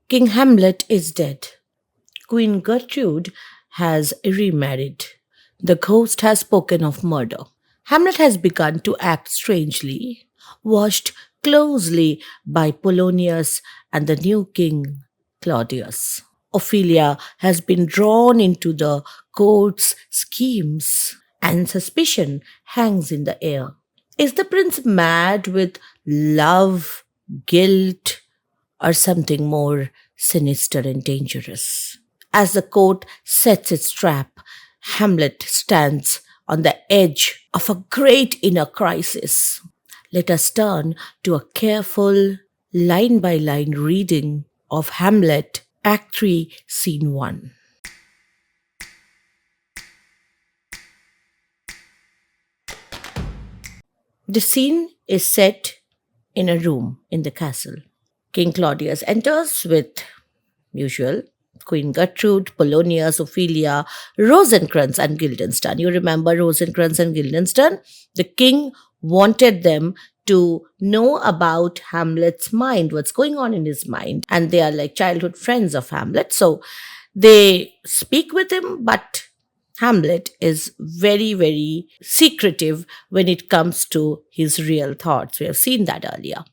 King Hamlet is dead. Queen Gertrude has remarried. The ghost has spoken of murder. Hamlet has begun to act strangely, watched closely by Polonius and the new king, Claudius. Ophelia has been drawn into the court's schemes, and suspicion hangs in the air. Is the prince mad with love, guilt, or something more sinister and dangerous? As the court sets its trap, Hamlet stands on the edge of a great inner crisis. Let us turn to a careful, line by line reading of Hamlet, Act 3, Scene 1. The scene is set in a room in the castle. King Claudius enters with usual Queen Gertrude, Polonius, Ophelia, Rosencrantz, and Guildenstern. You remember Rosencrantz and Guildenstern? The king wanted them to know about Hamlet's mind, what's going on in his mind. And they are like childhood friends of Hamlet. So they speak with him, but Hamlet is very, very secretive when it comes to his real thoughts. We have seen that earlier.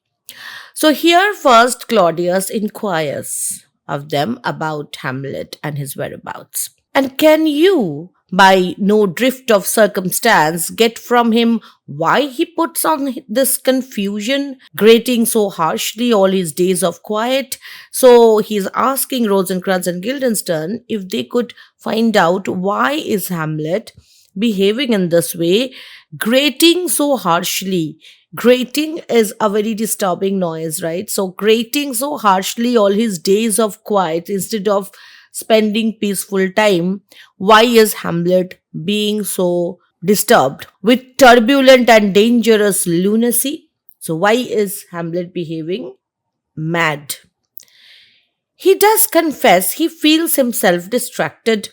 So here first Claudius inquires of them about Hamlet and his whereabouts. And can you, by no drift of circumstance, get from him why he puts on this confusion, grating so harshly all his days of quiet? So he's asking Rosencrantz and Guildenstern if they could find out why is Hamlet behaving in this way, grating so harshly. Grating is a very disturbing noise, right? So grating so harshly all his days of quiet instead of spending peaceful time. Why is Hamlet being so disturbed with turbulent and dangerous lunacy? So why is Hamlet behaving mad? He does confess he feels himself distracted,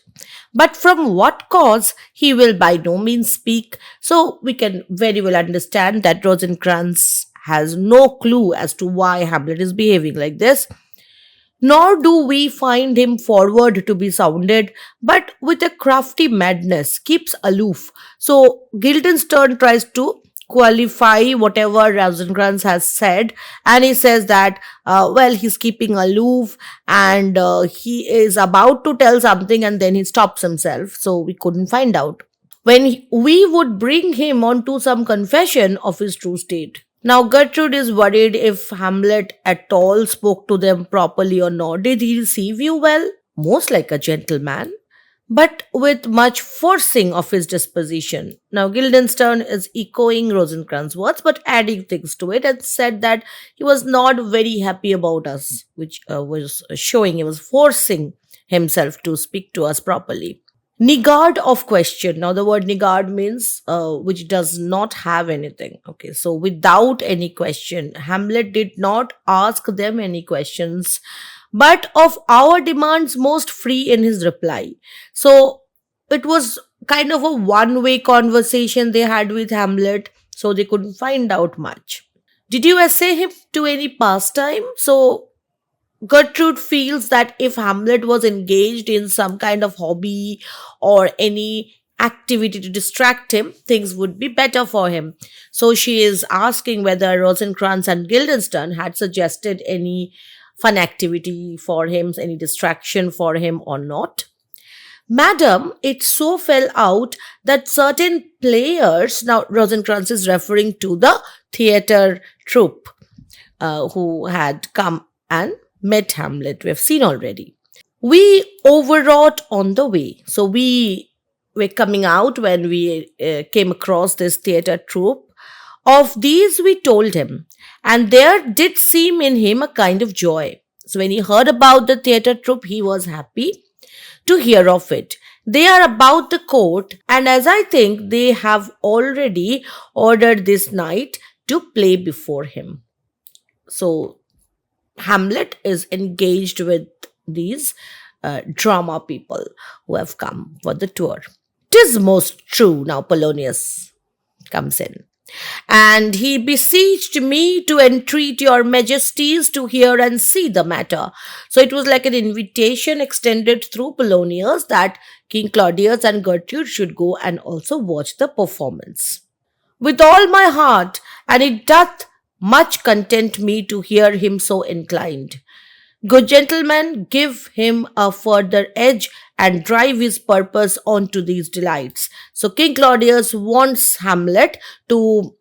but from what cause he will by no means speak. So we can very well understand that Rosencrantz has no clue as to why Hamlet is behaving like this. Nor do we find him forward to be sounded, but with a crafty madness keeps aloof. So Guildenstern tries to qualify whatever Rosencrantz has said, and he says that he's keeping aloof and he is about to tell something and then he stops himself, so we couldn't find out when we would bring him on to some confession of his true state. Now Gertrude is worried if Hamlet at all spoke to them properly or not. Did he receive you well? Most like a gentleman, but with much forcing of his disposition. Now Guildenstern is echoing Rosencrantz's words but adding things to it and said that he was not very happy about us, which was showing he was forcing himself to speak to us properly. Niggard of question. Now the word niggard means which does not have anything. Okay, so without any question. Hamlet did not ask them any questions, but of our demands most free in his reply. So it was kind of a one-way conversation they had with Hamlet, so they couldn't find out much. Did you essay him to any pastime? So Gertrude feels that if Hamlet was engaged in some kind of hobby or any activity to distract him, things would be better for him. So she is asking whether Rosencrantz and Guildenstern had suggested any fun activity for him, any distraction for him or not. Madam, it so fell out that certain players, now Rosencrantz is referring to the theatre troupe who had come and met Hamlet. We have seen already. We overwrought on the way. So we were coming out when we came across this theatre troupe. Of these we told him, and there did seem in him a kind of joy. So when he heard about the theatre troupe, he was happy to hear of it. They are about the court, and as I think they have already ordered this night to play before him. So Hamlet is engaged with these drama people who have come for the tour. 'Tis most true. Now Polonius comes in. And he beseeched me to entreat your majesties to hear and see the matter. So it was like an invitation extended through Polonius that King Claudius and Gertrude should go and also watch the performance. With all my heart, and it doth much content me to hear him so inclined. Good gentlemen, give him a further edge and drive his purpose on to these delights. So King Claudius wants Hamlet to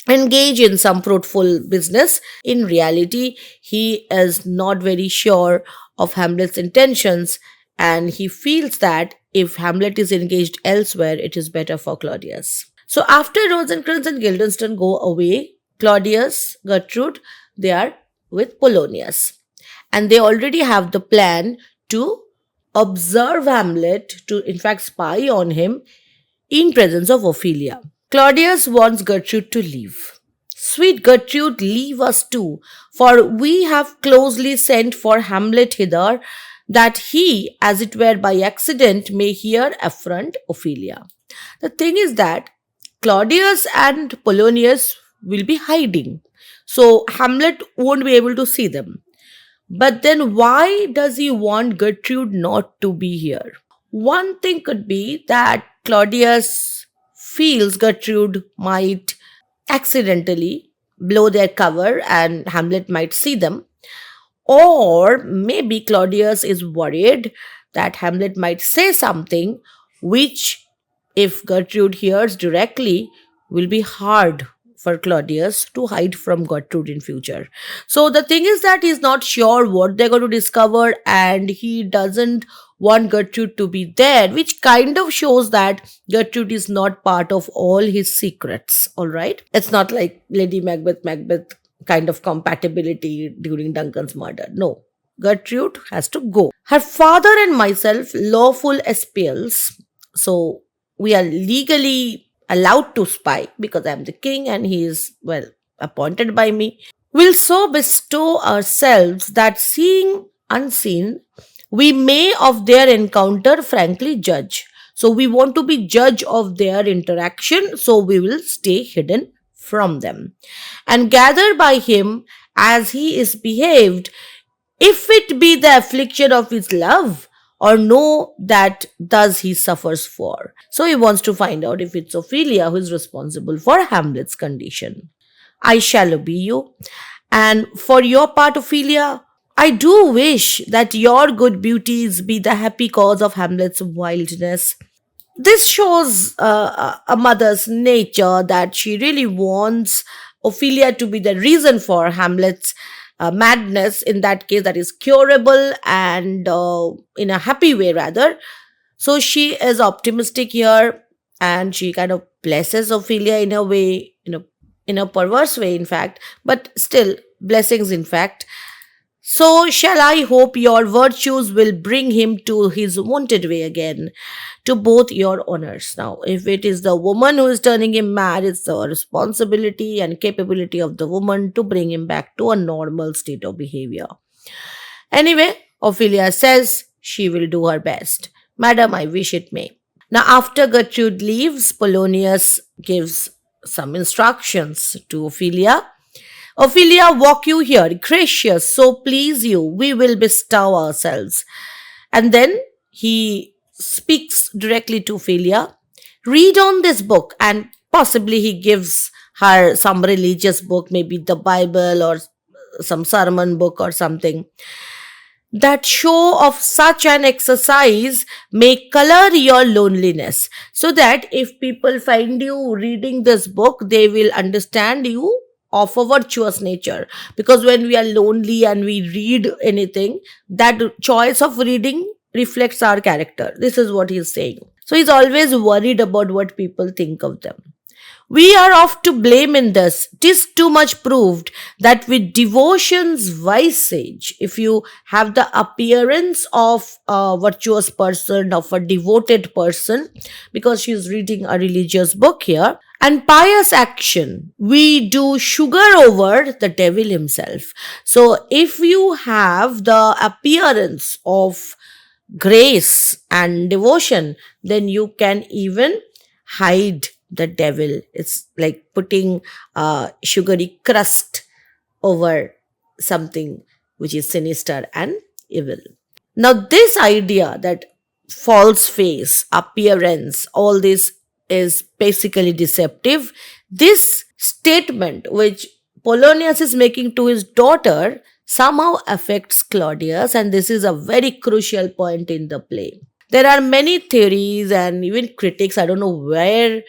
engage in some fruitful business. In reality, he is not very sure of Hamlet's intentions, and he feels that if Hamlet is engaged elsewhere, it is better for Claudius. So after Rosencrantz and Guildenstern go away, Claudius, Gertrude, they are with Polonius. And they already have the plan to observe Hamlet, to in fact spy on him in presence of Ophelia. Claudius wants Gertrude to leave. Sweet Gertrude, leave us too, for we have closely sent for Hamlet hither, that he, as it were by accident, may here affront Ophelia. The thing is that Claudius and Polonius will be hiding, so Hamlet won't be able to see them. But then why does he want Gertrude not to be here? One thing could be that Claudius feels Gertrude might accidentally blow their cover and Hamlet might see them. Or maybe Claudius is worried that Hamlet might say something which, if Gertrude hears directly, will be hard for Claudius to hide from Gertrude in future. So the thing is that he's not sure what they're going to discover, and he doesn't want Gertrude to be there, which kind of shows that Gertrude is not part of all his secrets. All right, it's not like Lady Macbeth kind of compatibility during Duncan's murder. No, Gertrude has to go. Her father and myself, lawful espials, so we are legally allowed to spy because I am the king and he is, well, appointed by me, will so bestow ourselves that seeing unseen, we may of their encounter frankly judge. So we want to be judge of their interaction, so we will stay hidden from them and gather by him as he is behaved, if it be the affliction of his love, or know that thus he suffers for. So he wants to find out if it's Ophelia who is responsible for Hamlet's condition. I shall obey you. And for your part, Ophelia, I do wish that your good beauties be the happy cause of Hamlet's wildness. This shows a mother's nature, that she really wants Ophelia to be the reason for Hamlet's madness, in that case that is curable and in a happy way rather. So she is optimistic here, and she kind of blesses Ophelia in a way, in a perverse way in fact, but still blessings in fact. So shall I hope your virtues will bring him to his wonted way again, to both your honors. Now, if it is the woman who is turning him mad, it's the responsibility and capability of the woman to bring him back to a normal state of behavior. Anyway, Ophelia says she will do her best. Madam, I wish it may. Now, after Gertrude leaves, Polonius gives some instructions to Ophelia. Ophelia, walk you here, gracious, so please you, we will bestow ourselves. And then he speaks directly to Ophelia. Read on this book, and possibly he gives her some religious book, maybe the Bible or some sermon book or something. That show of such an exercise may color your loneliness, so that if people find you reading this book, they will understand you of a virtuous nature. Because when we are lonely and we read anything, that choice of reading reflects our character. This is what he's saying. So he's always worried about what people think of them. We are oft to blame in this. 'Tis too much proved that with devotion's wise sage, if you have the appearance of a virtuous person, of a devoted person, because she's reading a religious book here, and pious action, we do sugar over the devil himself. So if you have the appearance of grace and devotion, then you can even hide the devil. It's like putting sugary crust over something which is sinister and evil. Now, this idea that false face, appearance, all this is basically deceptive. This statement, which Polonius is making to his daughter, somehow affects Claudius, and this is a very crucial point in the play. There are many theories and even critics, I don't know where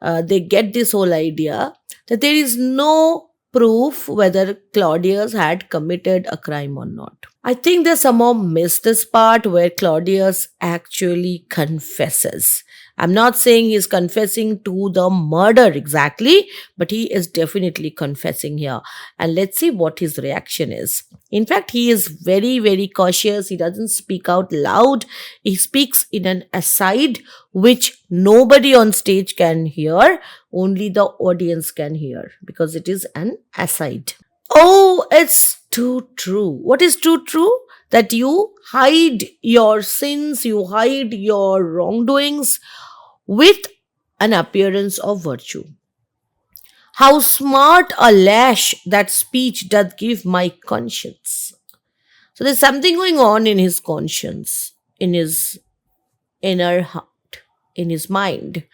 they get this whole idea, that there is no proof whether Claudius had committed a crime or not. I think they somehow missed this part where Claudius actually confesses. I'm not saying he's confessing to the murder exactly, but he is definitely confessing here. And let's see what his reaction is. In fact, he is very, very cautious. He doesn't speak out loud. He speaks in an aside which nobody on stage can hear, only the audience can hear because it is an aside. Oh, it's too true. What is too true? That you hide your sins, you hide your wrongdoings with an appearance of virtue. How smart a lash that speech doth give my conscience. So there's something going on in his conscience, in his inner heart, in his mind.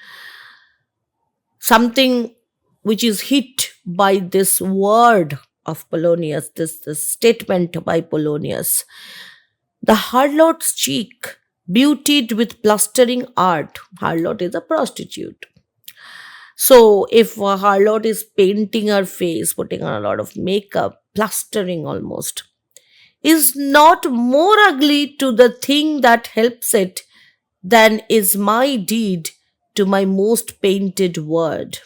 Something which is hit by this word of Polonius, this statement by Polonius. The harlot's cheek, beautied with plastering art. Harlot is a prostitute. So if a harlot is painting her face, putting on a lot of makeup, plastering almost, is not more ugly to the thing that helps it than is my deed to my most painted word.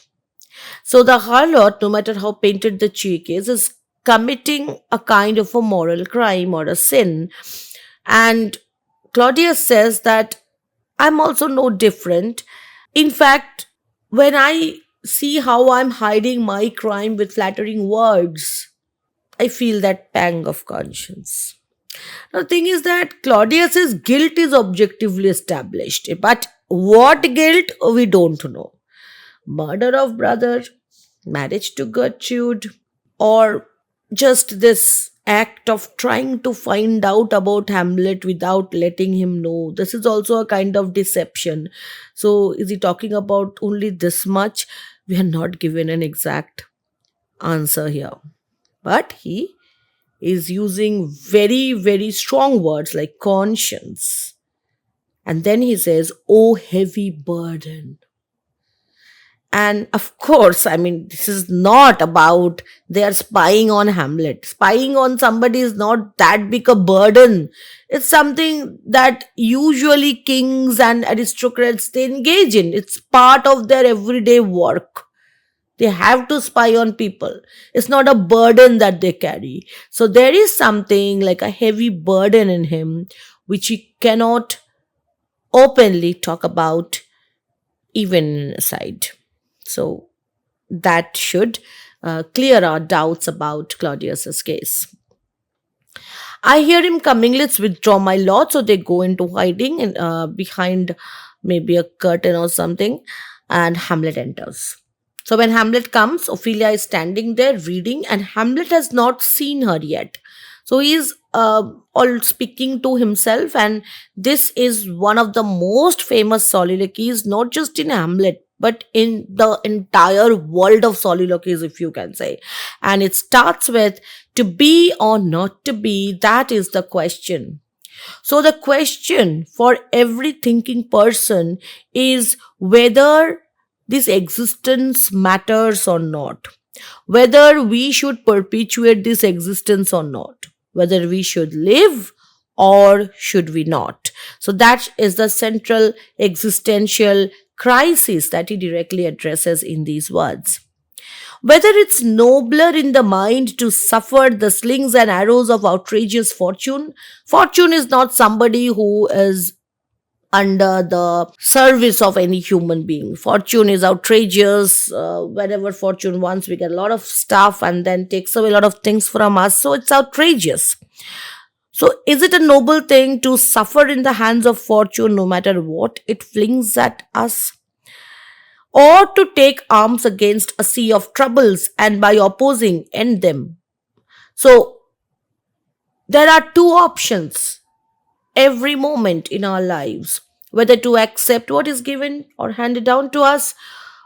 So the harlot, no matter how painted the cheek is committing a kind of a moral crime or a sin. And Claudius says that I'm also no different. In fact, when I see how I'm hiding my crime with flattering words, I feel that pang of conscience. Now, the thing is that Claudius's guilt is objectively established, but what guilt we don't know. Murder of brother, marriage to Gertrude, or just this act of trying to find out about Hamlet without letting him know. This is also a kind of deception. So, is he talking about only this much? We are not given an exact answer here. But he is using very, very strong words like conscience. And then he says, oh, heavy burden. And of course, I mean, this is not about they are spying on Hamlet. Spying on somebody is not that big a burden. It's something that usually kings and aristocrats they engage in. It's part of their everyday work. They have to spy on people. It's not a burden that they carry. So there is something like a heavy burden in him, which he cannot openly talk about even aside. So that should clear our doubts about Claudius's case. I hear him coming, let's withdraw my lot. So they go into hiding and behind maybe a curtain or something, and Hamlet enters. So when Hamlet comes, Ophelia is standing there reading, and Hamlet has not seen her yet. So he is all speaking to himself, and this is one of the most famous soliloquies, not just in Hamlet, but in the entire world of soliloquies, if you can say. And it starts with, to be or not to be, that is the question. So the question for every thinking person is whether this existence matters or not, whether we should perpetuate this existence or not, whether we should live or should we not. So that is the central existential crisis that he directly addresses in these words. Whether it's nobler in the mind to suffer the slings and arrows of outrageous fortune. Fortune is not somebody who is under the service of any human being. Fortune is outrageous. Whenever fortune wants, we get a lot of stuff and then takes away a lot of things from us. So it's outrageous. So is it a noble thing to suffer in the hands of fortune no matter what it flings at us? or to take arms against a sea of troubles and by opposing end them. So there are two options every moment in our lives, whether to accept what is given or handed down to us,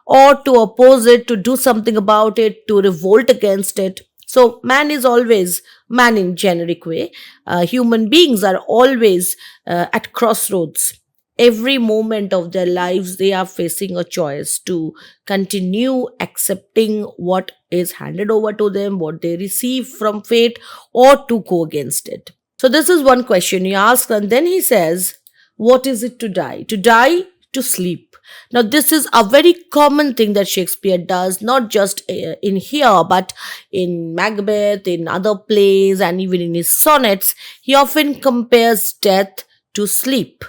or to oppose it, to do something about it, to revolt against it. So, man is always man in generic way. Human beings are always at crossroads. Every moment of their lives, they are facing a choice to continue accepting what is handed over to them, what they receive from fate, or to go against it. So, this is one question he asks, and then he says, what is it to die? To die, to sleep. Now, this is a very common thing that Shakespeare does, not just in here, but in Macbeth, in other plays, and even in his sonnets. He often compares death to sleep.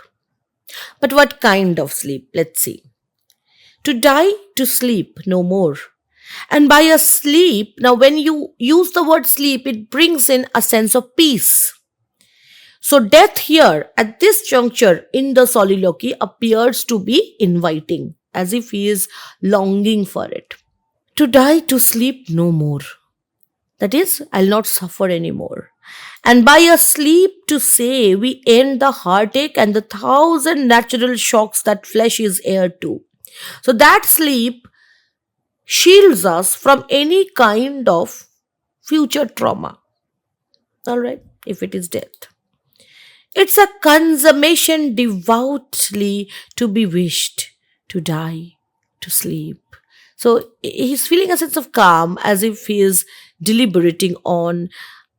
But what kind of sleep? Let's see. To die, to sleep no more. And by a sleep, now when you use the word sleep, it brings in a sense of peace. So death here at this juncture in the soliloquy appears to be inviting, as if he is longing for it. To die, to sleep no more. That is, I'll not suffer anymore. And by a sleep to say, we end the heartache and the thousand natural shocks that flesh is heir to. So that sleep shields us from any kind of future trauma. All right, if it is death. It's a consummation devoutly to be wished, to die, to sleep. So he's feeling a sense of calm, as if he is deliberating on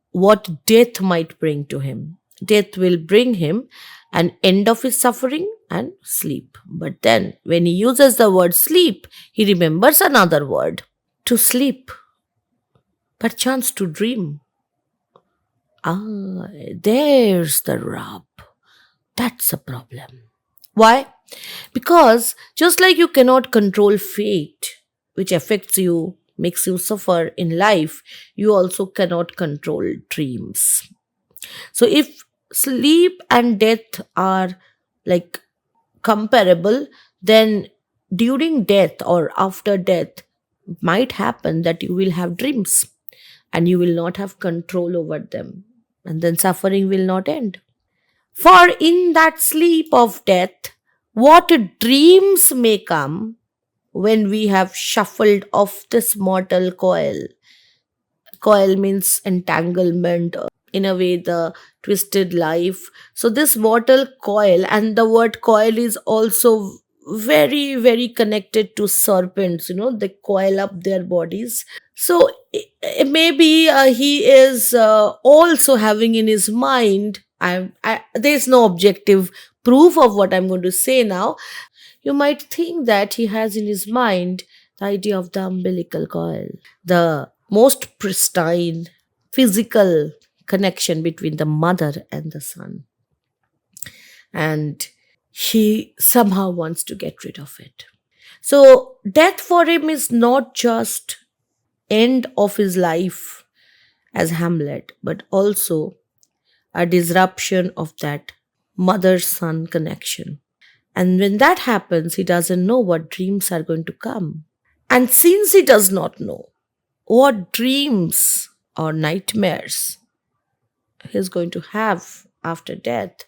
what death might bring to him. Death will bring him an end of his suffering and sleep. But then, when he uses the word sleep, he remembers another word, to sleep, perchance to dream. Ah, there's the rub. That's a problem. Why? Because just like you cannot control fate, which affects you, makes you suffer in life, you also cannot control dreams. So if sleep and death are like comparable, then during death or after death, might happen that you will have dreams and you will not have control over them, and then suffering will not end. For in that sleep of death, what dreams may come when we have shuffled off this mortal coil. Coil means entanglement, in a way, the twisted life. So, this mortal coil, and the word coil is also very, very connected to serpents, they coil up their bodies. So, maybe he is also having in his mind, there's no objective proof of what I'm going to say now. You might think that he has in his mind the idea of the umbilical coil, the most pristine physical connection between the mother and the son. And he somehow wants to get rid of it. So death for him is not just end of his life as Hamlet, but also a disruption of that mother-son connection. And when that happens, he doesn't know what dreams are going to come. And since he does not know what dreams or nightmares he's going to have after death,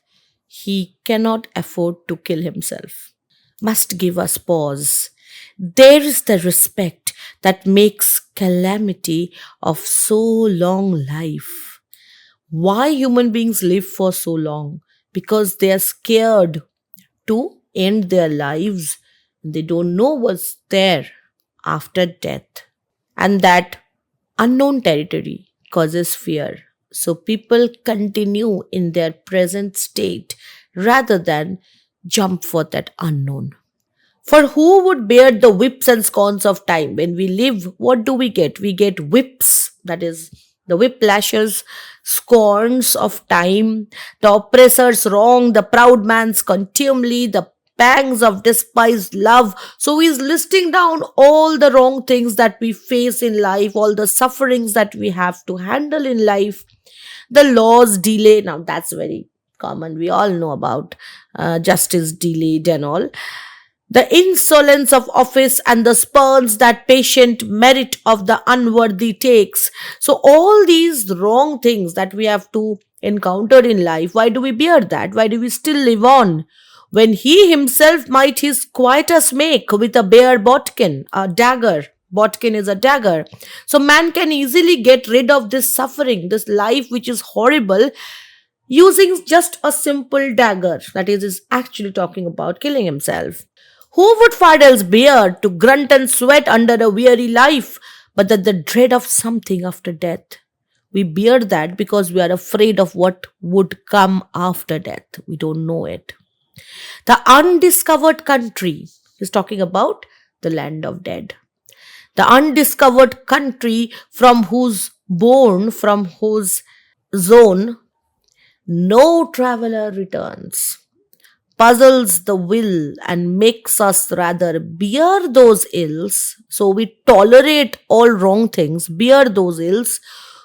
he cannot afford to kill himself. Must give us pause. There is the respect that makes calamity of so long life. Why human beings live for so long? Because they are scared to end their lives. They don't know what's there after death. And that unknown territory causes fear. So people continue in their present state rather than jump for that unknown. For who would bear the whips and scorns of time? When we live, what do we get? We get whips, that is, the whiplashes, scorns of time, the oppressor's wrong, the proud man's contumely, the pangs of despised love. So he's listing down all the wrong things that we face in life, all the sufferings that we have to handle in life. The laws delay. Now that's very common. We all know about justice delayed and all. The insolence of office and the spurns that patient merit of the unworthy takes. So all these wrong things that we have to encounter in life, why do we bear that? Why do we still live on? When he himself might his quietus make with a bare bodkin, a dagger. Bodkin is a dagger. So man can easily get rid of this suffering, this life which is horrible, using just a simple dagger. That is actually talking about killing himself. Who would far else bear to grunt and sweat under a weary life, but that the dread of something after death? We bear that because we are afraid of what would come after death. We don't know it. The undiscovered country, he's talking about the land of dead. The undiscovered country from whose bourne, from whose zone, no traveler returns, puzzles the will and makes us rather bear those ills. So we tolerate all wrong things, bear those ills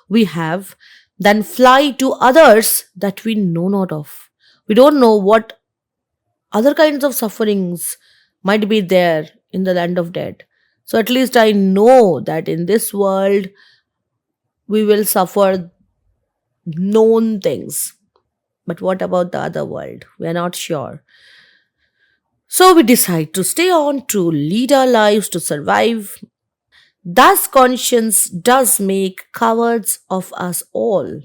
we have, than fly to others that we know not of. We don't know what other kinds of sufferings might be there in the land of dead. So at least I know that in this world we will suffer known things. But what about the other world? We are not sure. So we decide to stay on, to lead our lives, to survive. Thus, conscience does make cowards of us all.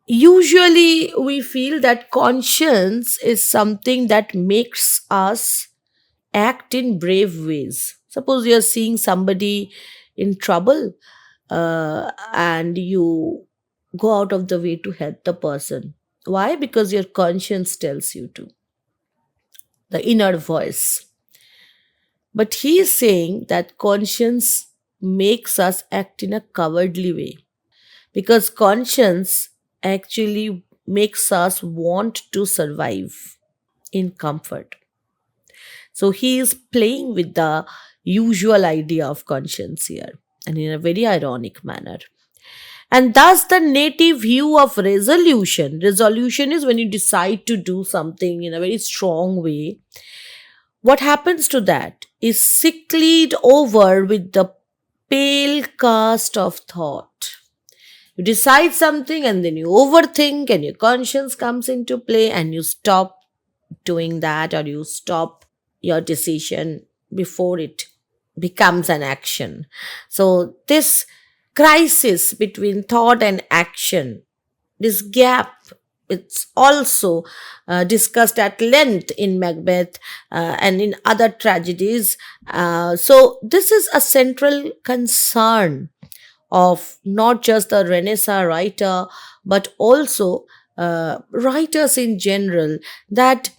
Usually, we feel that conscience is something that makes us act in brave ways. Suppose you're seeing somebody in trouble and you go out of the way to help the person. Why? Because your conscience tells you to, the inner voice. But he is saying that conscience makes us act in a cowardly way, because conscience actually makes us want to survive in comfort. So he is playing with the usual idea of conscience here, and in a very ironic manner. And thus, the native view of resolution. Resolution is when you decide to do something in a very strong way. What happens to that is sicklied over with the pale cast of thought. You decide something and then you overthink, and your conscience comes into play, and you stop doing that, or you stop your decision before it becomes an action. So, this crisis between thought and action, this gap, it's also discussed at length in Macbeth and in other tragedies. So this is a central concern of not just the Renaissance writer, but also writers in general, that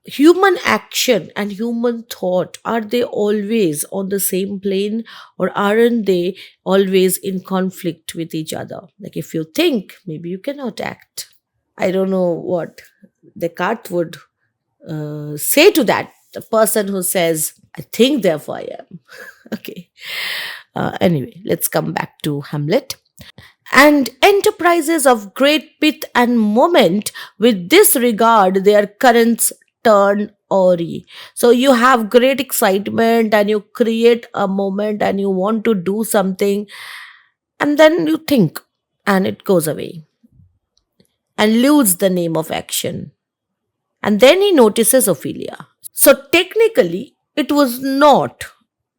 human action and human thought, are they always on the same plane, or aren't they always in conflict with each other? Like if you think, maybe you cannot act. I don't know what Descartes would say to that, the person who says, I think, therefore I am. Okay. Anyway, let's come back to Hamlet. And enterprises of great pith and moment, with this regard their currents turn awry. So you have great excitement and you create a moment and you want to do something, and then you think and it goes away and lose the name of action. And then he notices Ophelia. So technically, it was not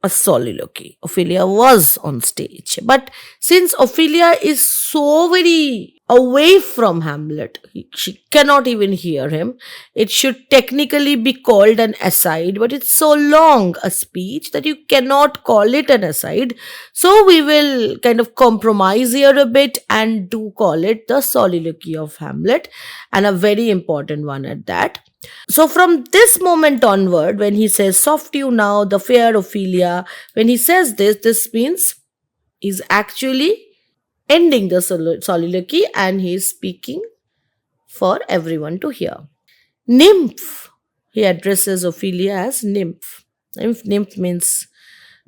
a soliloquy. Ophelia was on stage. But since Ophelia is so very away from Hamlet, she cannot even hear him, it should technically be called an aside, but it's so long a speech that you cannot call it an aside. So we will kind of compromise here a bit and do call it the soliloquy of Hamlet, and a very important one at that. So from this moment onward, when he says, soft you now, the fair Ophelia, when he says this, this means he's actually ending the soliloquy and he's speaking for everyone to hear. Nymph, he addresses Ophelia as nymph. Nymph means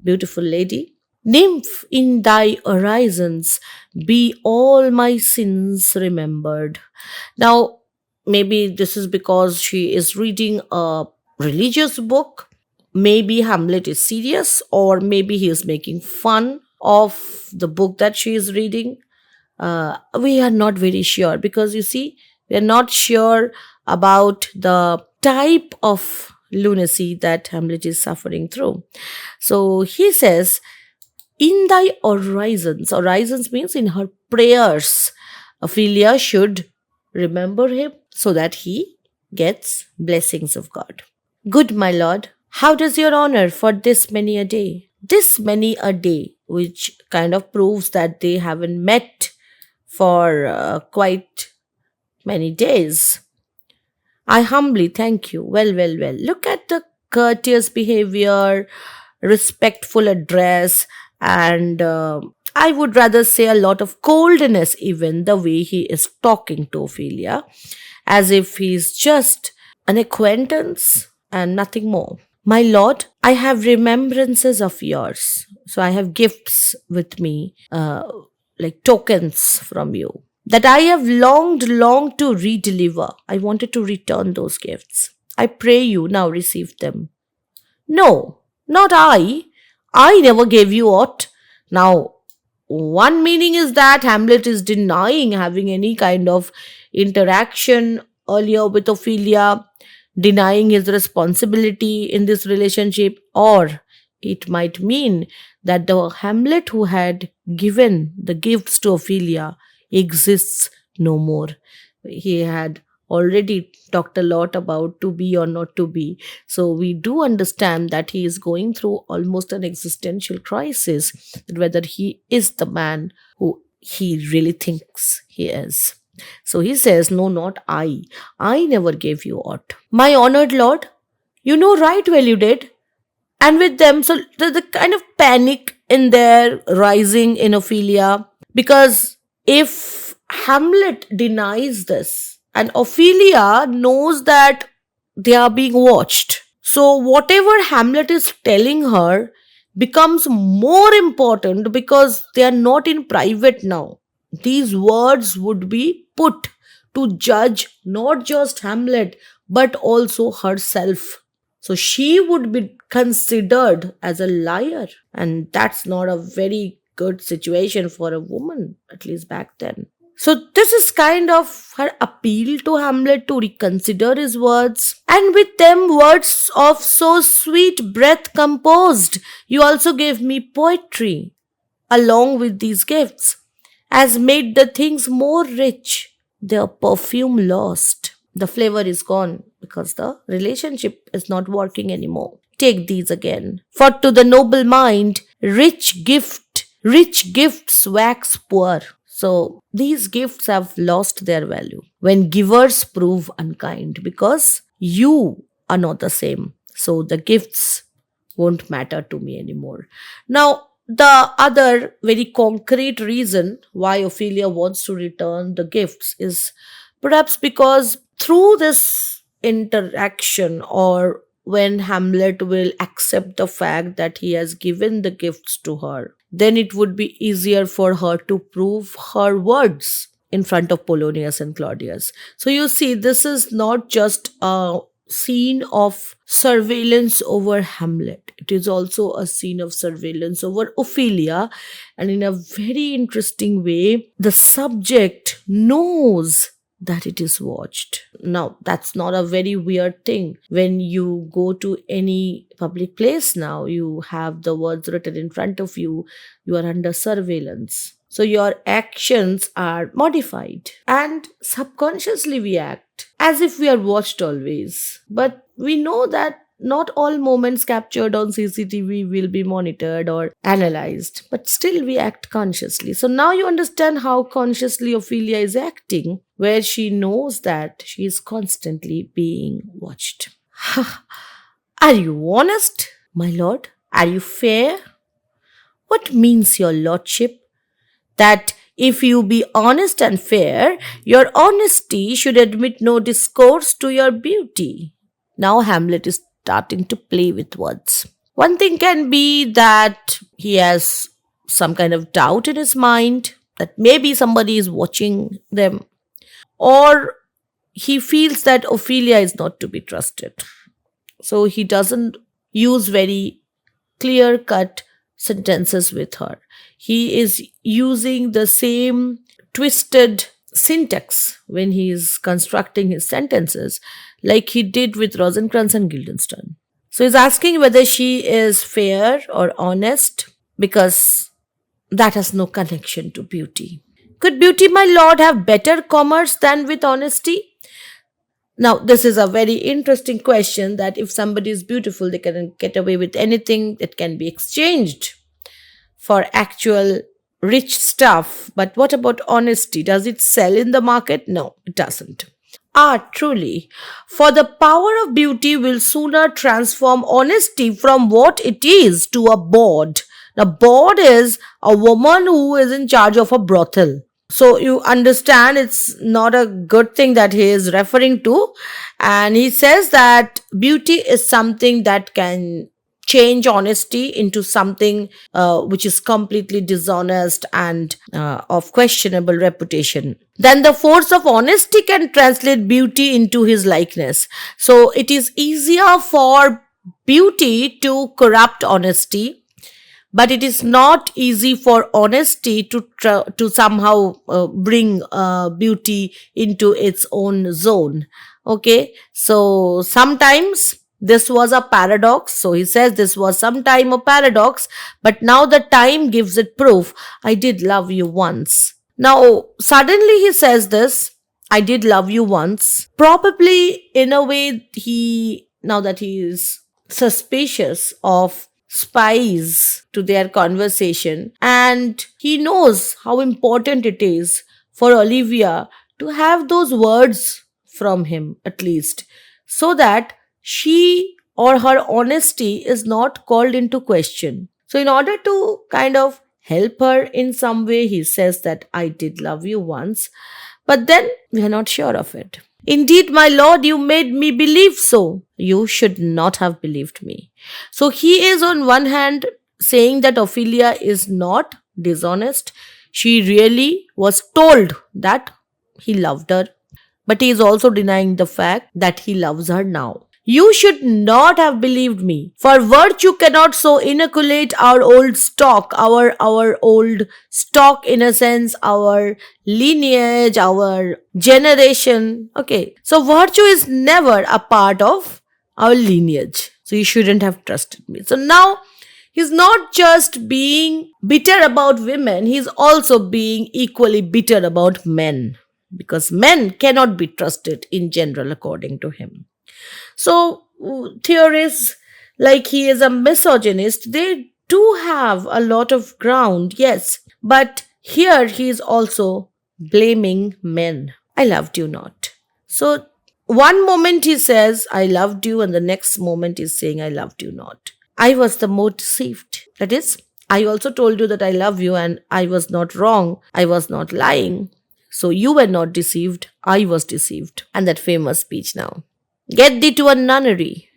beautiful lady. Nymph, in thy horizons be all my sins remembered. Now, maybe this is because she is reading a religious book, maybe Hamlet is serious, or maybe he is making fun of the book that she is reading. We are not very sure, because you see, we are not sure about the type of lunacy that Hamlet is suffering through. So he says, in thy horizons means in her prayers, Ophelia should remember him so that he gets blessings of God. Good, my lord, how does your honor for this many a day? This many a day, which kind of proves that they haven't met for quite many days. I humbly thank you. Well. Look at the courteous behavior, respectful address, and I would rather say a lot of coldness, even the way he is talking to Ophelia, as if he's just an acquaintance and nothing more. My lord, I have remembrances of yours. So I have gifts with me, like tokens from you, that I have longed to redeliver. I wanted to return those gifts. I pray you now receive them. No, not I. I never gave you aught. Now, one meaning is that Hamlet is denying having any kind of interaction earlier with Ophelia, denying his responsibility in this relationship, or it might mean that the Hamlet who had given the gifts to Ophelia exists no more. He had already talked a lot about to be or not to be. So we do understand that he is going through almost an existential crisis, that whether he is the man who he really thinks he is. So he says, no, not I. I never gave you aught. My honored lord, you know right well you did. And with them, so the kind of panic in there rising in Ophelia, because if Hamlet denies this, and Ophelia knows that they are being watched, so whatever Hamlet is telling her becomes more important, because they are not in private now. These words would be put to judge not just Hamlet but also herself. So she would be considered as a liar, and that's not a very good situation for a woman, at least back then. So this is kind of her appeal to Hamlet to reconsider his words. And with them words of so sweet breath composed, you also gave me poetry along with these gifts, has made the things more rich, their perfume lost. The flavor is gone because the relationship is not working anymore. Take these again. For to the noble mind, rich gifts wax poor. So these gifts have lost their value when givers prove unkind, because you are not the same. So the gifts won't matter to me anymore. Now, the other very concrete reason why Ophelia wants to return the gifts is perhaps because through this interaction, or when Hamlet will accept the fact that he has given the gifts to her, then it would be easier for her to prove her words in front of Polonius and Claudius. So you see, this is not just a scene of surveillance over Hamlet. It is also a scene of surveillance over Ophelia. And in a very interesting way, the subject knows that it is watched. Now, that's not a very weird thing. When you go to any public place now, you have the words written in front of you, you are under surveillance. So your actions are modified, and subconsciously we act as if we are watched always. But we know that not all moments captured on CCTV will be monitored or analyzed, but still we act consciously. So now you understand how consciously Ophelia is acting, where she knows that she is constantly being watched. Are you honest, my lord? Are you fair? What means your lordship? That if you be honest and fair, your honesty should admit no discourse to your beauty. Now Hamlet is starting to play with words. One thing can be that he has some kind of doubt in his mind that maybe somebody is watching them, or he feels that Ophelia is not to be trusted. So he doesn't use very clear cut sentences with her. He is using the same twisted syntax when he is constructing his sentences, like he did with Rosencrantz and Guildenstern. So he's asking whether she is fair or honest, because that has no connection to beauty. Could beauty, my lord, have better commerce than with honesty? Now, this is a very interesting question, that if somebody is beautiful, they can get away with anything that can be exchanged for actual rich stuff. But what about honesty? Does it sell in the market? No, it doesn't. Ah, truly. For the power of beauty will sooner transform honesty from what it is to a bawd. Now, bawd is a woman who is in charge of a brothel. So you understand it's not a good thing that he is referring to. And he says that beauty is something that can change honesty into something which is completely dishonest and of questionable reputation. Then the force of honesty can translate beauty into his likeness. So it is easier for beauty to corrupt honesty, but it is not easy for honesty to somehow bring beauty into its own zone. Okay, so sometimes this was a paradox. So he says this was sometime a paradox, but now the time gives it proof. I did love you once. Now suddenly he says this, I did love you once. Probably in a way, now that he is suspicious of spies to their conversation, and he knows how important it is for Olivia to have those words from him, at least, so that she or her honesty is not called into question. So in order to kind of help her in some way, he says that I did love you once, but then we are not sure of it. Indeed, my lord, you made me believe so. You should not have believed me. So he is on one hand saying that Ophelia is not dishonest. She really was told that he loved her, but he is also denying the fact that he loves her now. You should not have believed me, for virtue cannot so inoculate our old stock, our old stock, in a sense, our lineage, our generation. Okay, so virtue is never a part of our lineage. So you shouldn't have trusted me. So now he's not just being bitter about women, he's also being equally bitter about men, because men cannot be trusted in general, according to him. So theorists like he is a misogynist, they do have a lot of ground, yes, but here he is also blaming men. I loved you not. So one moment he says I loved you, and the next moment he's saying I loved you not. I was the more deceived. That is, I also told you that I love you, and I was not wrong. I was not lying. So you were not deceived. I was deceived. And that famous speech now. Get thee to a nunnery.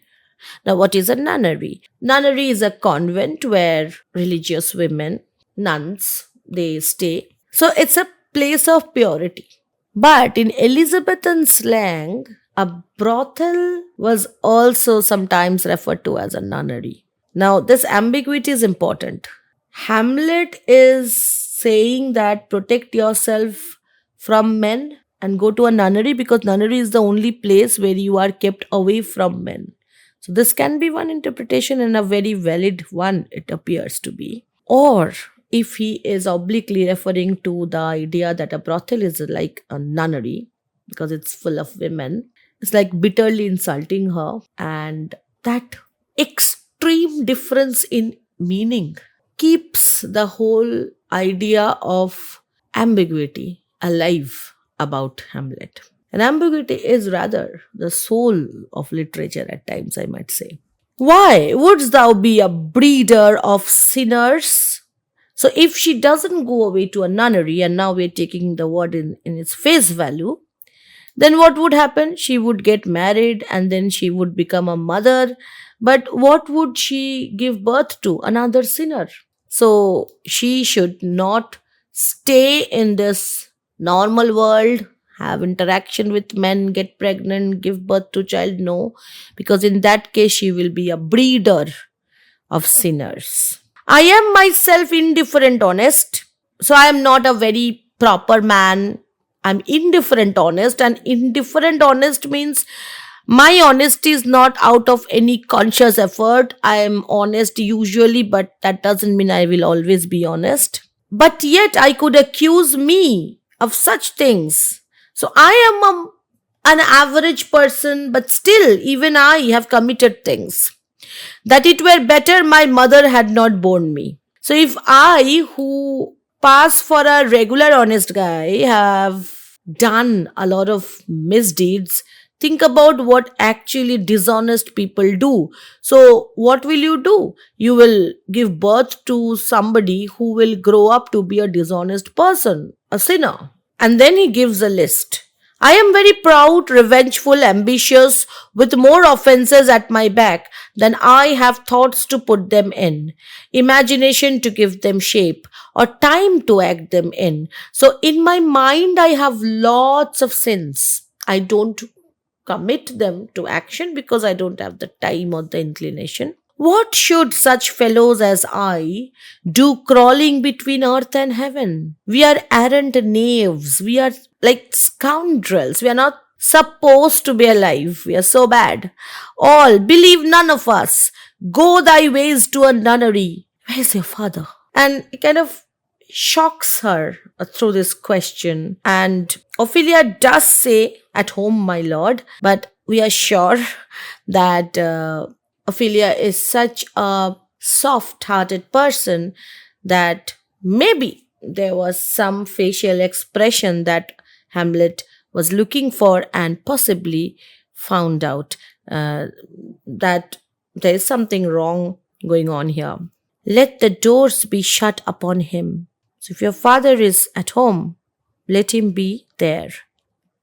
Now, what is a nunnery? Nunnery is a convent where religious women, nuns, they stay. So it's a place of purity. But in Elizabethan slang, a brothel was also sometimes referred to as a nunnery. Now, this ambiguity is important. Hamlet is saying that protect yourself from men and go to a nunnery, because nunnery is the only place where you are kept away from men. So this can be one interpretation, and a very valid one it appears to be. Or if he is obliquely referring to the idea that a brothel is like a nunnery because it's full of women, it's like bitterly insulting her, and that extreme difference in meaning keeps the whole idea of ambiguity alive about Hamlet. And ambiguity is rather the soul of literature at times, I might say. Why wouldst thou be a breeder of sinners? So if she doesn't go away to a nunnery, and now we're taking the word in its face value, then what would happen? She would get married, and then she would become a mother. But what would she give birth to? Another sinner. So she should not stay in this normal world have interaction with men, get pregnant, give birth to child? No, because in that case she will be a breeder of sinners. I am myself indifferent honest, so I am not a very proper man. I'm indifferent honest, and indifferent honest means my honesty is not out of any conscious effort. I am honest usually, but that doesn't mean I will always be honest. But yet I could accuse me of such things. So I am an average person, but still, even I have committed things that it were better my mother had not borne me. So if I, who pass for a regular honest guy, have done a lot of misdeeds, think about what actually dishonest people do. So what will you do? You will give birth to somebody who will grow up to be a dishonest person, a sinner. And then he gives a list. I am very proud, revengeful, ambitious, with more offences at my back than I have thoughts to put them in, imagination to give them shape, or time to act them in. So in my mind, I have lots of sins. I don't commit them to action because I don't have the time or the inclination. What should such fellows as I do crawling between earth and heaven? We are errant knaves. We are like scoundrels. We are not supposed to be alive. We are so bad. All, believe none of us. Go thy ways to a nunnery. Where's your father? And it kind of shocks her through this question. And Ophelia does say, at home, my lord, but we are sure that Ophelia is such a soft hearted person that maybe there was some facial expression that Hamlet was looking for and possibly found out that there is something wrong going on here. Let the doors be shut upon him. So if your father is at home, let him be there.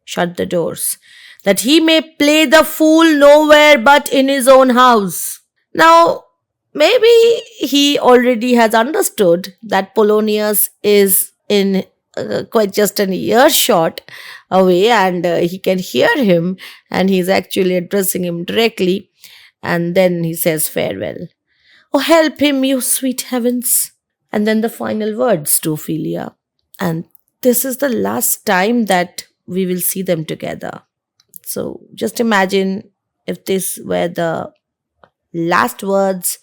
Shut the doors, that he may play the fool nowhere but in his own house. Now, maybe he already has understood that Polonius is in quite just an earshot away, and he can hear him, and he's actually addressing him directly. And then he says farewell. Oh, help him, you sweet heavens. And then the final words to Ophelia. And this is the last time that we will see them together. So just imagine if this were the last words,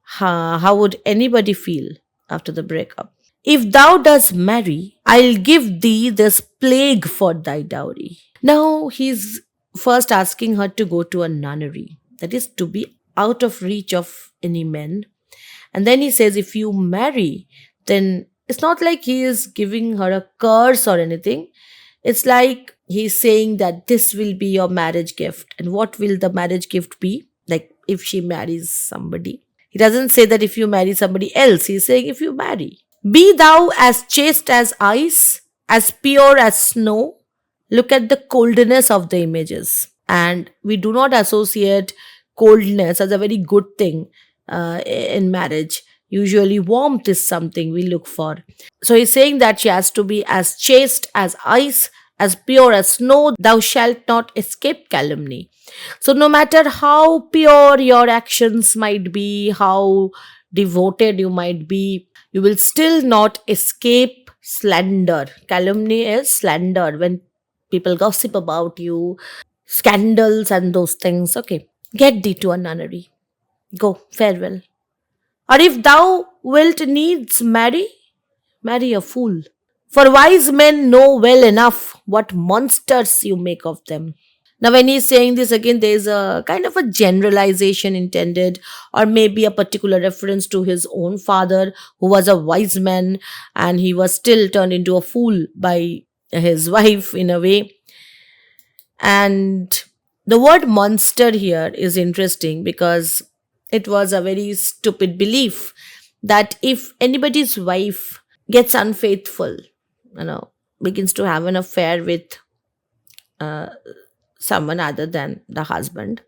how would anybody feel after the breakup? If thou dost marry, I'll give thee this plague for thy dowry. Now he's first asking her to go to a nunnery, that is to be out of reach of any men. And then he says, if you marry, then it's not like he is giving her a curse or anything. It's like he's saying that this will be your marriage gift. And what will the marriage gift be? Like if she marries somebody. He doesn't say that if you marry somebody else. He's saying if you marry. Be thou as chaste as ice, as pure as snow. Look at the coldness of the images. And we do not associate coldness as a very good thing in marriage. Usually warmth is something we look for. So he's saying that she has to be as chaste as ice, as pure as snow. Thou shalt not escape calumny. So no matter how pure your actions might be, how devoted you might be, you will still not escape slander. Calumny is slander, when people gossip about you, scandals and those things. Okay, get thee to a nunnery. Go, farewell. Or if thou wilt needs marry, marry a fool. For wise men know well enough what monsters you make of them. Now, when he's saying this again, there is a kind of a generalization intended, or maybe a particular reference to his own father, who was a wise man and he was still turned into a fool by his wife in a way. And the word monster here is interesting because it was a very stupid belief that if anybody's wife gets unfaithful, begins to have an affair with someone other than the husband,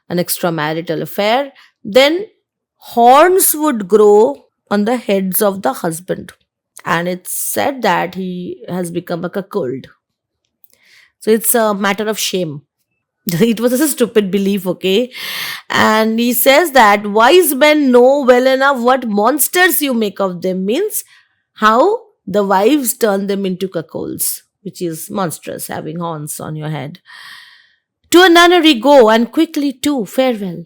an extramarital affair, then horns would grow on the heads of the husband. And it's said that he has become a cuckold. So it's a matter of shame. It was a stupid belief, okay? And he says that wise men know well enough what monsters you make of them, means how the wives turn them into cuckolds, which is monstrous, having horns on your head. To a nunnery go, and quickly too, farewell.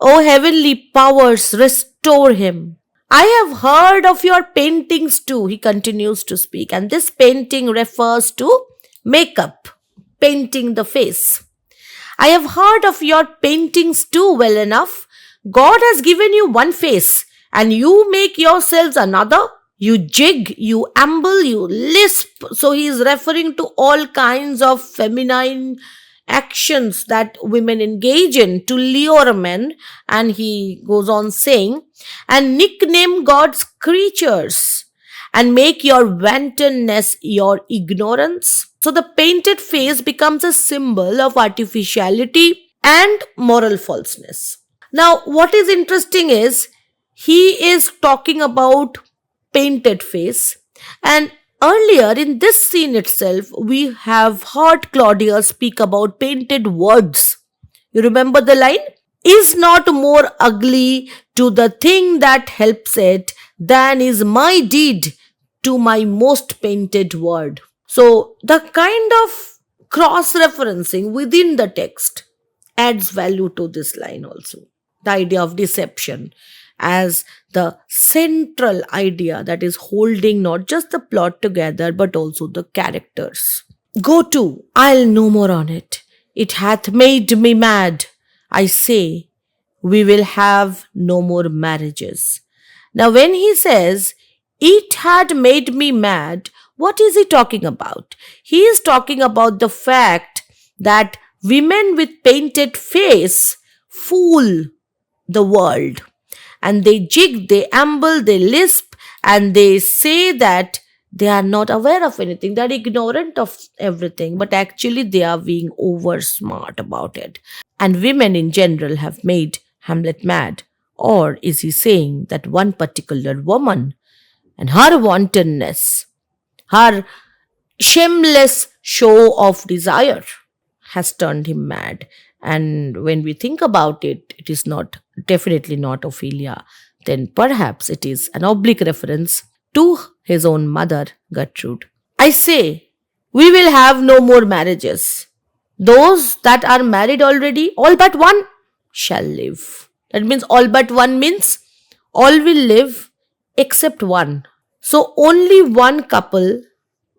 O heavenly powers, restore him. I have heard of your paintings too, he continues to speak, and this painting refers to makeup, painting the face. I have heard of your paintings too well enough. God has given you one face, and you make yourselves another. You jig, you amble, you lisp. So he is referring to all kinds of feminine actions that women engage in to lure men. And he goes on saying, and nickname God's creatures and make your wantonness your ignorance. So the painted face becomes a symbol of artificiality and moral falseness. Now, what is interesting is he is talking about painted face, and earlier in this scene itself, we have heard Claudius speak about painted words. You remember the line? Is not more ugly to the thing that helps it than is my deed to my most painted word. So the kind of cross-referencing within the text adds value to this line also. The idea of deception as the central idea that is holding not just the plot together but also the characters. Go to, I'll no more on it. It hath made me mad. I say, we will have no more marriages. Now when he says, it had made me mad, what is he talking about? He is talking about the fact that women with painted face fool the world. And they jig, they amble, they lisp, and they say that they are not aware of anything. They are ignorant of everything, but actually they are being over smart about it. And women in general have made Hamlet mad. Or is he saying that one particular woman and her wantonness, her shameless show of desire has turned him mad? And when we think about it, it is definitely not Ophelia. Then perhaps it is an oblique reference to his own mother, Gertrude. I say, we will have no more marriages. Those that are married already, all but one, shall live. That means all but one means all will live except one. So only one couple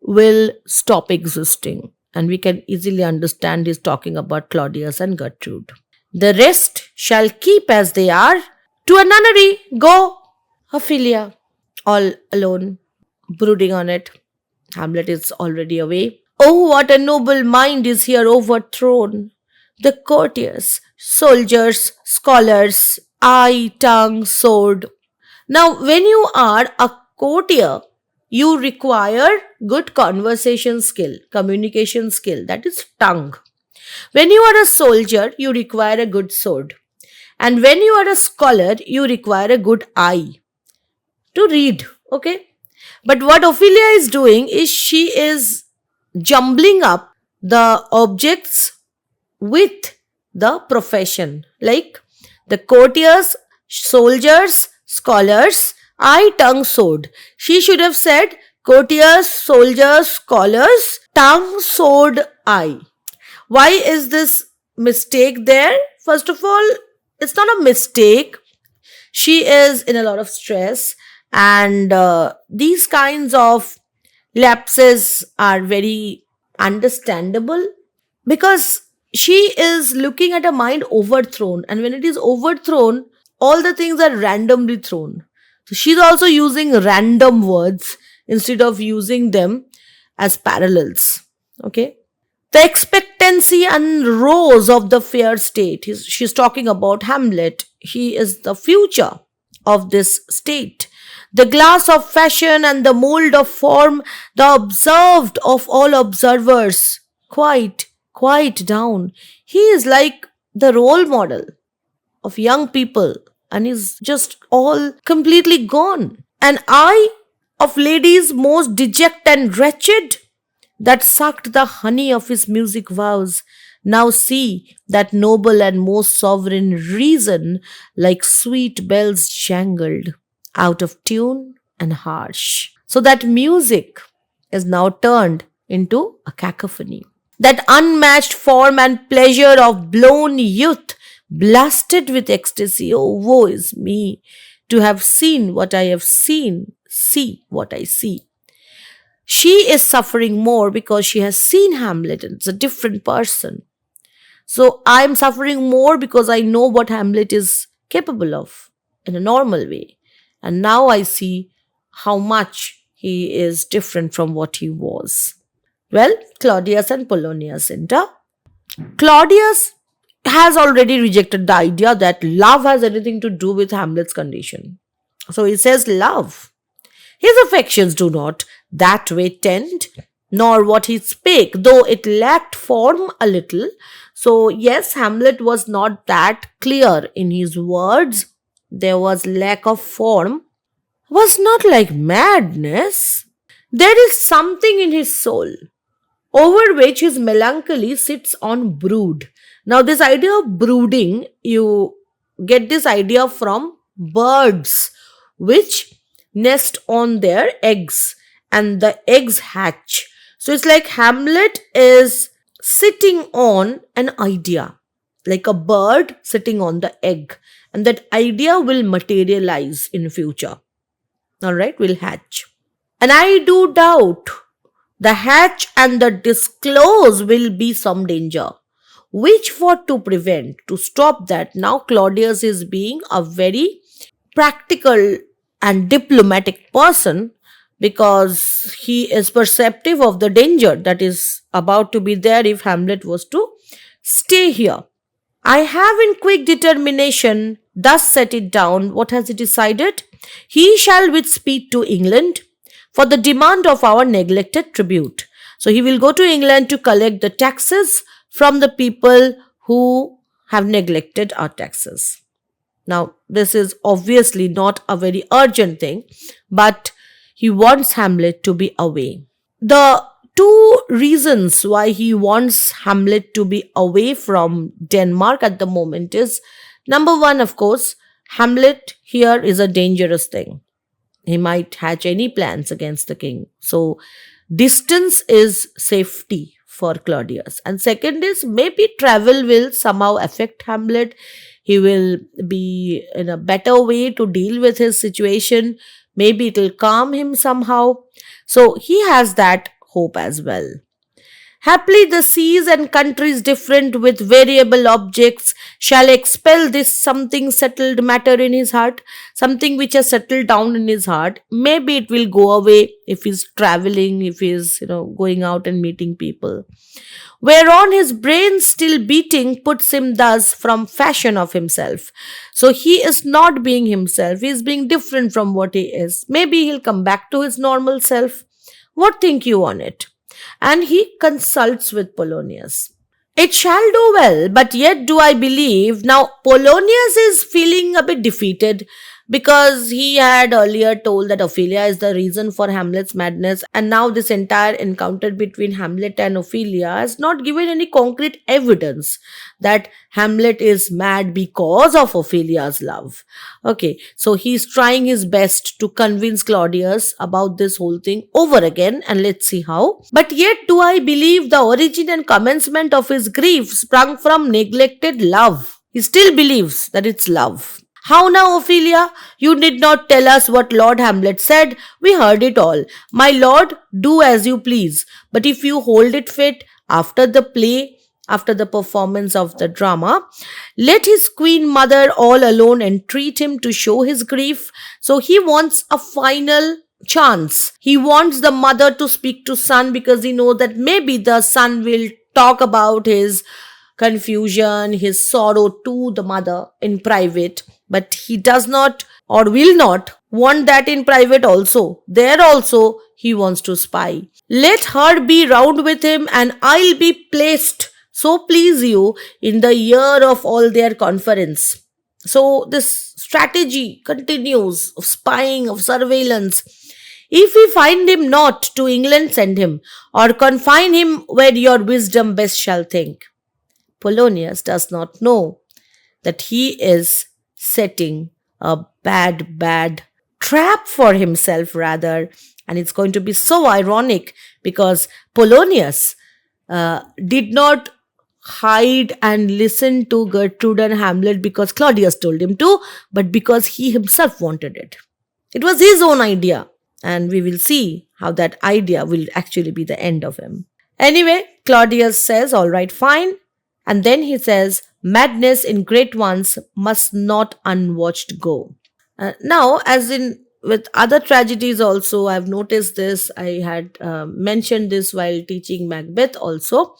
will stop existing. And we can easily understand he's talking about Claudius and Gertrude. The rest shall keep as they are. To a nunnery, go. Ophelia, all alone, brooding on it. Hamlet is already away. Oh, what a noble mind is here overthrown. The courtiers, soldiers, scholars, eye, tongue, sword. Now, when you are a courtier, you require good conversation skill, communication skill, that is tongue. When you are a soldier, you require a good sword. And when you are a scholar, you require a good eye to read, okay? But what Ophelia is doing is she is jumbling up the objects with the profession, like the courtiers, soldiers, scholars, eye, tongue, sword. She should have said courtiers, soldiers, scholars, tongue, sword, eye. Why is this mistake there? First of all, it's not a mistake. She is in a lot of stress, and these kinds of lapses are very understandable because she is looking at a mind overthrown, and when it is overthrown, all the things are randomly thrown. So she's also using random words instead of using them as parallels. Okay. The expectancy and rose of the fair state. She's talking about Hamlet. He is the future of this state. The glass of fashion and the mold of form, the observed of all observers. Quiet down. He is like the role model of young people and is just all completely gone. An eye of ladies most deject and wretched. that sucked the honey of his music vows. Now see that noble and most sovereign reason, like sweet bells jangled, out of tune and harsh. So that music is now turned into a cacophony. That unmatched form and pleasure of blown youth, blasted with ecstasy. Oh, woe is me, to have seen what I have seen, see what I see. She is suffering more because she has seen Hamlet and it's a different person. So I'm suffering more because I know what Hamlet is capable of in a normal way. And now I see how much he is different from what he was. Well, Claudius and Polonius enter. Claudius has already rejected the idea that love has anything to do with Hamlet's condition. So he says love. His affections do not that way tend, nor what he spake, though it lacked form a little. So, yes, Hamlet was not that clear in his words. There was lack of form. Was not like madness. There is something in his soul over which his melancholy sits on brood. Now, this idea of brooding, you get this idea from birds which nest on their eggs and the eggs hatch. So it's like Hamlet is sitting on an idea, like a bird sitting on the egg, and that idea will materialize in future. All right, will hatch. And I do doubt the hatch and the disclose will be some danger. Which for to prevent, to stop that, now Claudius is being a very practical and diplomatic person because he is perceptive of the danger that is about to be there if Hamlet was to stay here. I have in quick determination thus set it down. What has he decided? He shall with speed to England for the demand of our neglected tribute. So he will go to England to collect the taxes from the people who have neglected our taxes. Now, this is obviously not a very urgent thing, but he wants Hamlet to be away. The two reasons why he wants Hamlet to be away from Denmark at the moment is, number one, of course, Hamlet here is a dangerous thing. He might hatch any plans against the king. So, distance is safety for Claudius. And second is, maybe travel will somehow affect Hamlet. He will be in a better way to deal with his situation. Maybe it will calm him somehow. So he has that hope as well. Haply the seas and countries different with variable objects shall expel this something settled matter in his heart, something which has settled down in his heart. Maybe it will go away if he's traveling, if he's, going out and meeting people. Whereon his brain still beating puts him thus from fashion of himself. So he is not being himself, he is being different from what he is. Maybe he'll come back to his normal self. What think you on it? And he consults with Polonius. It shall do well, but yet do I believe. Now, Polonius is feeling a bit defeated because he had earlier told that Ophelia is the reason for Hamlet's madness, and now this entire encounter between Hamlet and Ophelia has not given any concrete evidence that Hamlet is mad because of Ophelia's love. Okay, so he's trying his best to convince Claudius about this whole thing over again, and let's see how. But yet do I believe the origin and commencement of his grief sprung from neglected love. He still believes that it's love. How now, Ophelia? You need not tell us what Lord Hamlet said. We heard it all. My lord, do as you please. But if you hold it fit, after the play, after the performance of the drama, let his queen mother all alone entreat him to show his grief. So he wants a final chance. He wants the mother to speak to son because he knows that maybe the son will talk about his confusion, his sorrow to the mother in private. But he does not or will not want that in private also. There also he wants to spy. Let her be round with him and I'll be placed, so please you, in the ear of all their conference. So this strategy continues of spying, of surveillance. If we find him not, to England send him, or confine him where your wisdom best shall think. Polonius does not know that he is setting a bad trap for himself, rather. And it's going to be so ironic because Polonius did not hide and listen to Gertrude and Hamlet because Claudius told him to, but because he himself wanted it. It was his own idea, and we will see how that idea will actually be the end of him. Anyway, Claudius says, all right, fine. And then he says, madness in great ones must not unwatched go. Now, as in with other tragedies also, I've noticed this. I had mentioned this while teaching Macbeth also.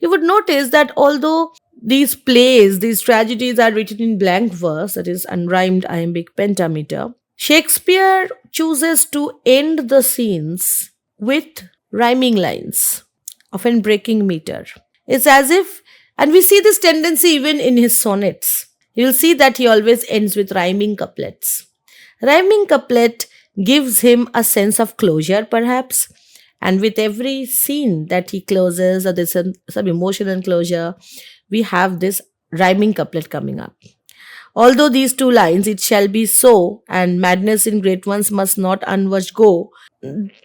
You would notice that although these plays, these tragedies are written in blank verse, that is unrhymed iambic pentameter, Shakespeare chooses to end the scenes with rhyming lines, often breaking meter. It's as if, and we see this tendency even in his sonnets. You'll see that he always ends with rhyming couplets. Rhyming couplet gives him a sense of closure, perhaps, and with every scene that he closes, or there's some emotional closure, we have this rhyming couplet coming up. Although these two lines, it shall be so, and madness in great ones must not unwatched go,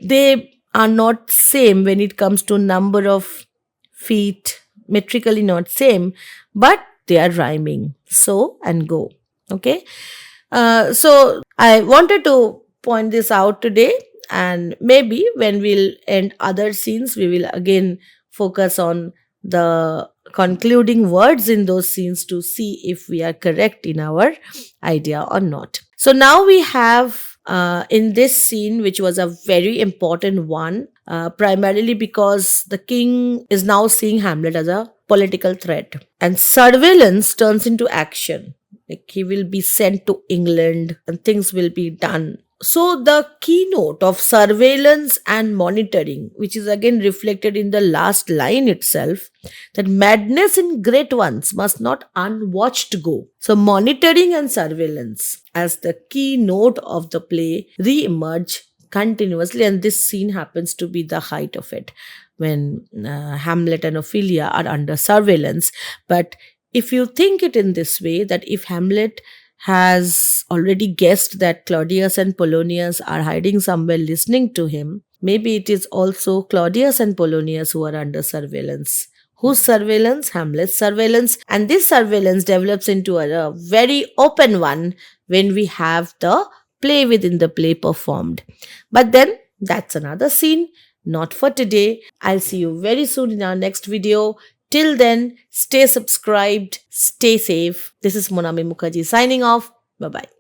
they are not same when it comes to number of feet, metrically not same, but they are rhyming. So and go. Okay. So I wanted to point this out today, and maybe when we'll end other scenes, we will again focus on the concluding words in those scenes to see if we are correct in our idea or not. So now we have in this scene, which was a very important one, primarily because the king is now seeing Hamlet as a political threat, and surveillance turns into action. Like he will be sent to England and things will be done. So the keynote of surveillance and monitoring, which is again reflected in the last line itself, that madness in great ones must not unwatched go. So monitoring and surveillance as the keynote of the play re-emerge continuously, and this scene happens to be the height of it when Hamlet and Ophelia are under surveillance. But if you think it in this way, that if Hamlet has already guessed that Claudius and Polonius are hiding somewhere listening to him, maybe it is also Claudius and Polonius who are under surveillance. Whose surveillance? Hamlet's surveillance. And this surveillance develops into a very open one when we have the play within the play performed. But then that's another scene, not for today. I'll see you very soon in our next video. Till then, stay subscribed, stay safe. This is Monami Mukherjee signing off. Bye-bye.